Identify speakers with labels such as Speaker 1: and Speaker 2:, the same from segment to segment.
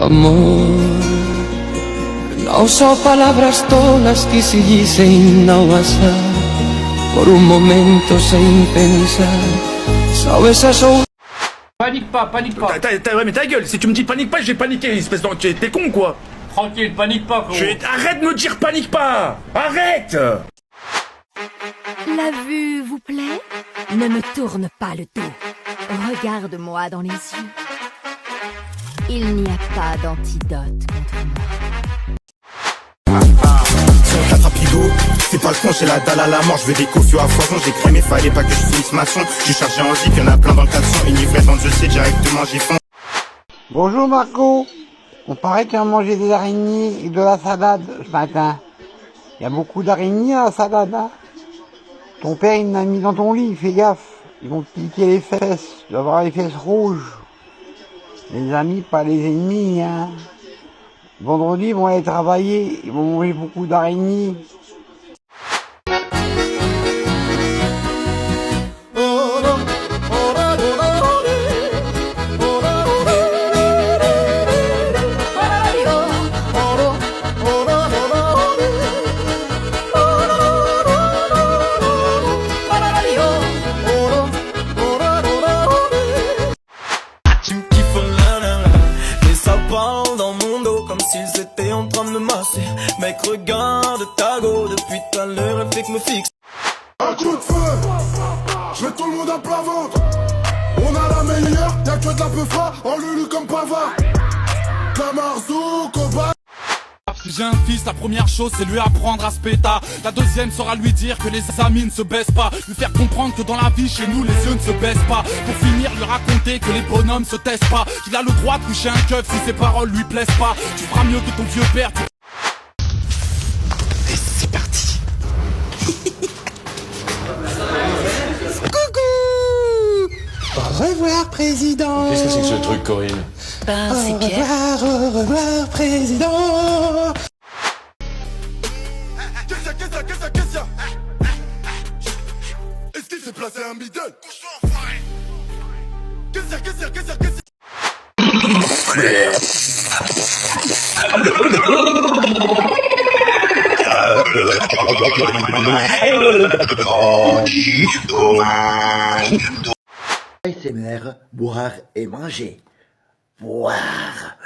Speaker 1: amor. Não são palavras tolas que se dizem ao azar, por um momento sem pensar. Só essas ou...
Speaker 2: Panique pas, panique pas.
Speaker 3: Ouais, mais ta gueule, si tu me dis panique pas, j'ai paniqué, espèce d'enculé. T'es con quoi?
Speaker 2: Tranquille, panique pas, gros.
Speaker 3: Arrête de me dire panique pas. Arrête.
Speaker 4: La vue vous plaît? Ne me tourne pas le dos. Regarde-moi dans les yeux. Il n'y a pas d'antidote contre moi.
Speaker 5: Rapido, c'est pas le con, j'ai la dalle à la mort, je veux des coffres à foison, j'ai créé mais fallait pas que je finisse maçon. Je suis chargé en zip, y'en a plein dans le 400, une livraison, je sais directement, j'ai faim.
Speaker 6: Bonjour Marco, on paraît que tu as mangé des araignées et de la salade ce matin. Il y a beaucoup d'araignées à la salade, hein. Ton père il l'a mis dans ton lit, fais gaffe, ils vont te piquer les fesses, tu dois avoir les fesses rouges. Les amis, pas les ennemis, hein. Vendredi, ils vont aller travailler, ils vont manger beaucoup d'araignées.
Speaker 5: Tu me kiffes, les sapins dans mon dos comme s'ils étaient en train de me masser. Mec, regarde ta go, depuis tout à l'heure, elle fait que me fixe.
Speaker 7: Un coup de feu, je mets tout le monde à plat ventre. On a la meilleure, y'a que de la peu froid, en lulu comme Pavard. Camarzou, combat.
Speaker 8: Si j'ai un fils, la première chose c'est lui apprendre à se péta. La deuxième sera lui dire que les amis ne se baissent pas. Lui faire comprendre que dans la vie chez nous les yeux ne se baissent pas. Pour finir lui raconter que les bonhommes se testent pas. Qu'il a le droit de toucher un keuf si ses paroles lui plaisent pas. Tu feras mieux que ton vieux père.
Speaker 5: Et c'est parti.
Speaker 6: Coucou! Au revoir président!
Speaker 9: Qu'est-ce que c'est que ce truc, Corinne?
Speaker 4: C'est Pierre.
Speaker 6: Au revoir président!
Speaker 7: Qu'est-ce Est-ce qu'il s'est placé un middle? Qu'est-ce
Speaker 10: ASMR, boire et manger. Boire.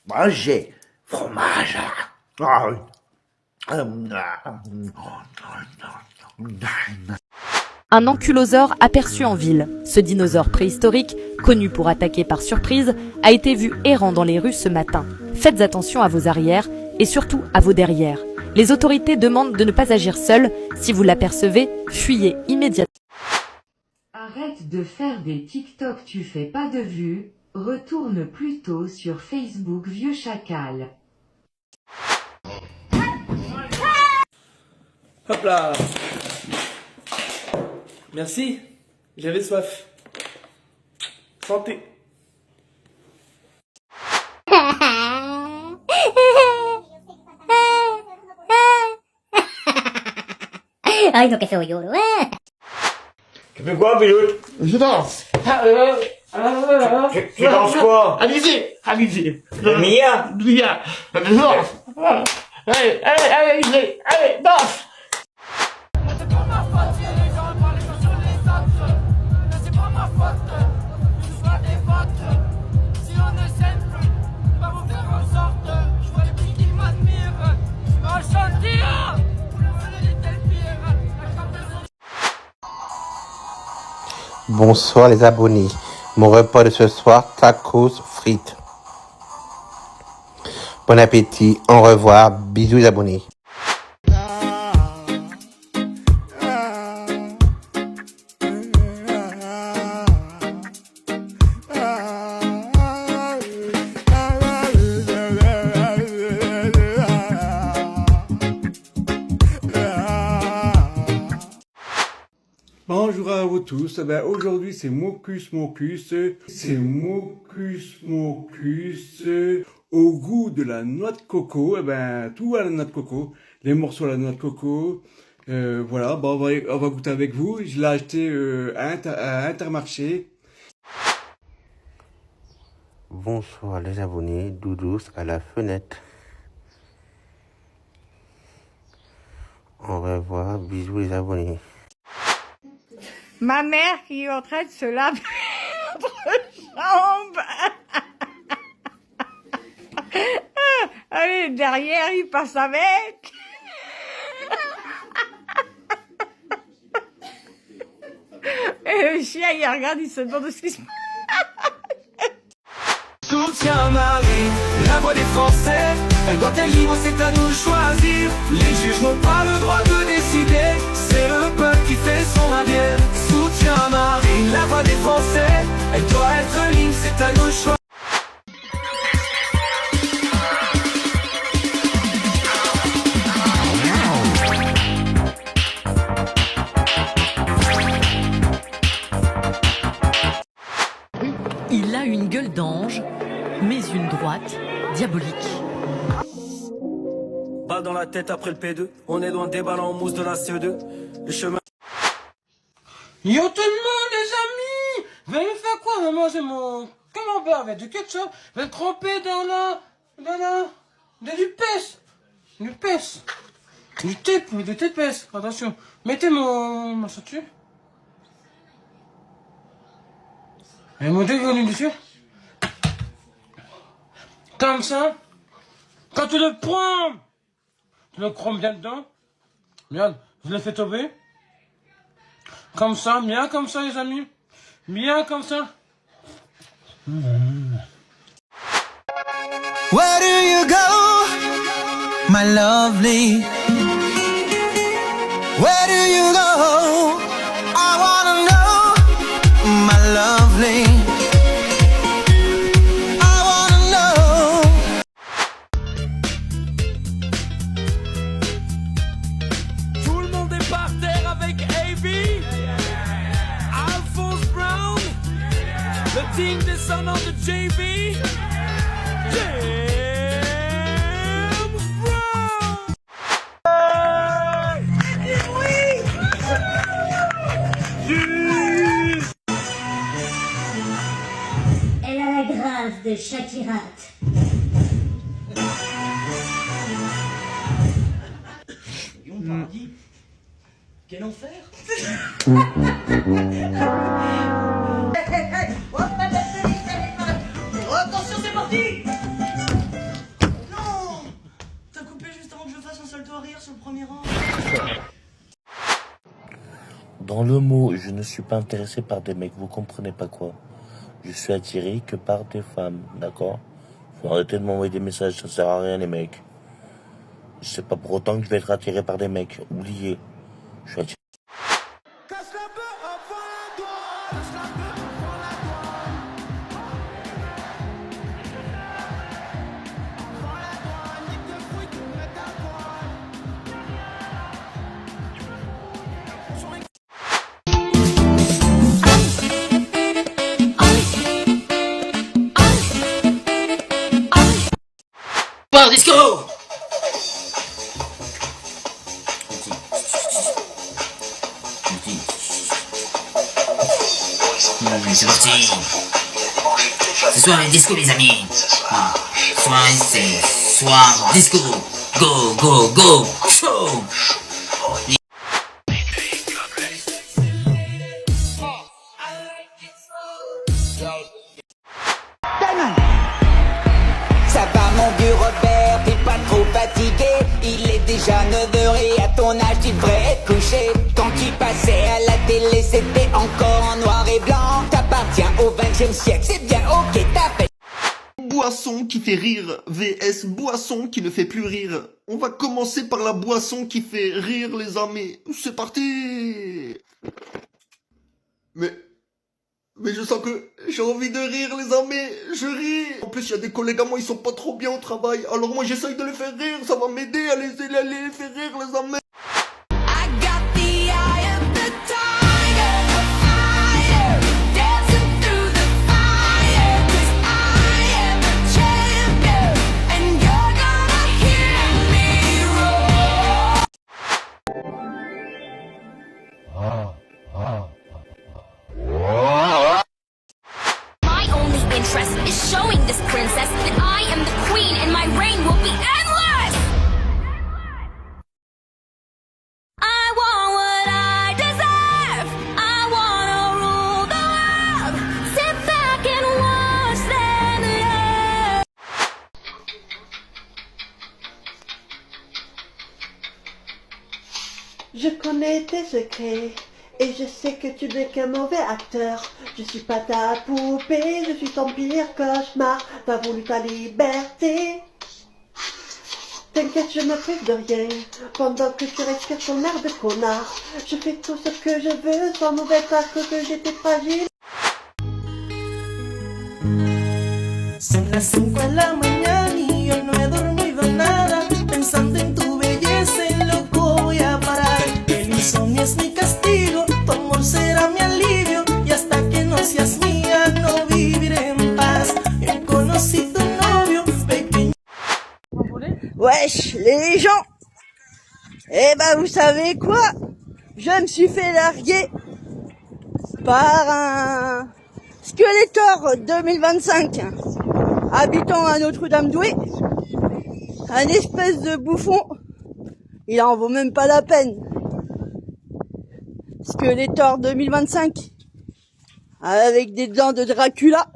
Speaker 10: Manger. Fromage. Ah oui.
Speaker 4: Un ankylosaure aperçu en ville. Ce dinosaure préhistorique, connu pour attaquer par surprise, a été vu errant dans les rues ce matin. Faites attention à vos arrières et surtout à vos derrières. Les autorités demandent de ne pas agir seul. Si vous l'apercevez, fuyez immédiatement.
Speaker 11: Arrête de faire des TikTok, tu fais pas de vues. Retourne plutôt sur Facebook, vieux chacal.
Speaker 12: Hop là. Merci, j'avais soif. Santé.
Speaker 13: Ay, no, que soy yo.
Speaker 3: Tu fais quoi, Bilout?
Speaker 6: Je danse!
Speaker 3: Tu danses quoi?
Speaker 6: Allez-y! Allez-y!
Speaker 3: Mia?
Speaker 6: Mia! Je danse! Allez, allez, allez, allez, danse!
Speaker 14: Bonsoir les abonnés. Mon repas de ce soir, tacos frites. Bon appétit, au revoir, bisous les abonnés.
Speaker 15: Bonjour à vous tous, aujourd'hui c'est Mocus Mocus, au goût de la noix de coco, tout à la noix de coco, les morceaux à la noix de coco, Voilà, bon, on va goûter avec vous. Je l'ai acheté à Intermarché.
Speaker 14: Bonsoir les abonnés, Doudous à la fenêtre. Au revoir, bisous les abonnés.
Speaker 9: Ma mère qui est en train de se laver l'entrejambe. Allez, derrière, il passe avec. Et le chien, il regarde, il se demande ce qui se passe.
Speaker 5: Soutiens Marie, la voix des Français. Elle doit être libre, c'est à nous de choisir. Les juges n'ont pas le droit de décider. C'est le peuple qui fait son avis. Soutiens Marie, la voix des Français. Elle doit être libre, c'est à nous de choisir.
Speaker 4: Il a une gueule d'ange, mais une droite diabolique.
Speaker 5: Balle dans la tête après le P2. On est loin des ballons en mousse de la CE2. Le chemin.
Speaker 1: Yo tout le monde les amis, venez faire quoi? Mais moi j'ai mon camembert avec du ketchup, je vais le tremper du pèse, du TPS, attention, mettez ma ceinture. Et mon dévenu dessus. Comme ça, quand tu le prends, tu le cromes bien dedans. Regarde, je le fais tomber. Comme ça, bien comme ça les amis. Bien comme ça.
Speaker 5: Where do you go, my lovely? Where do you go? I wanna know, my lovely. I wanna know. Tout le monde est par terre avec A.B. Alphonse Brown. Le team descendant de J.B.
Speaker 13: Elle a la grâce de Shakirat.
Speaker 5: Quel enfer.
Speaker 16: Attention, c'est parti. Non, t'as coupé juste avant que je fasse un salto arrière sur le premier rang.
Speaker 17: Dans le mot, je ne suis pas intéressé par des mecs, vous comprenez pas quoi? Je suis attiré que par des femmes, d'accord? Faut arrêter de m'envoyer des messages, ça sert à rien les mecs. C'est pas pour autant que je vais être attiré par des mecs, oubliez. Je suis attiré.
Speaker 18: Disco. C'est parti. Ce soir est disco les amis. Ce soir c'est soir disco. Go go go show.
Speaker 5: Ça va mon vieux Robert, t'es pas trop fatigué. Il est déjà 9h et à ton âge tu devrais être couché. Quand tu passais à la télé c'était encore en noir et blanc. T'appartiens au 20e siècle, c'est bien ok t'as fait.
Speaker 19: Boisson qui fait rire vs boisson qui ne fait plus rire. On va commencer par la boisson qui fait rire les amis. C'est parti. Mais je sens que j'ai envie de rire les amis, je ris. En plus il y a des collègues à moi, ils sont pas trop bien au travail. Alors moi j'essaye de les faire rire, ça va m'aider à les faire rire les amis.
Speaker 20: Je connais tes secrets et je sais que tu n'es qu'un mauvais acteur. Je suis pas ta poupée, je suis ton pire cauchemar. T'as voulu ta liberté. T'inquiète, je me prive de rien. Pendant que tu respires ton air de connard, je fais tout ce que je veux, sans mauvais parce que j'étais fragile.
Speaker 5: Son las 5 de la mañana y yo no he dormido nada. Pensando en tu belleza, en loco voy a parar. El insomnio es mi castigo, tu amor será mi alivio. Y hasta que no seas mía, no viviré en paz. Yo conocí tu novio, pequeño.
Speaker 21: Wesh, les gens. Eh ben, vous savez quoi? Je me suis fait larguer par un Skeletor 2025, habitant à Notre-Dame-Douai. Un espèce de bouffon. Il en vaut même pas la peine. Skeletor 2025, avec des dents de Dracula.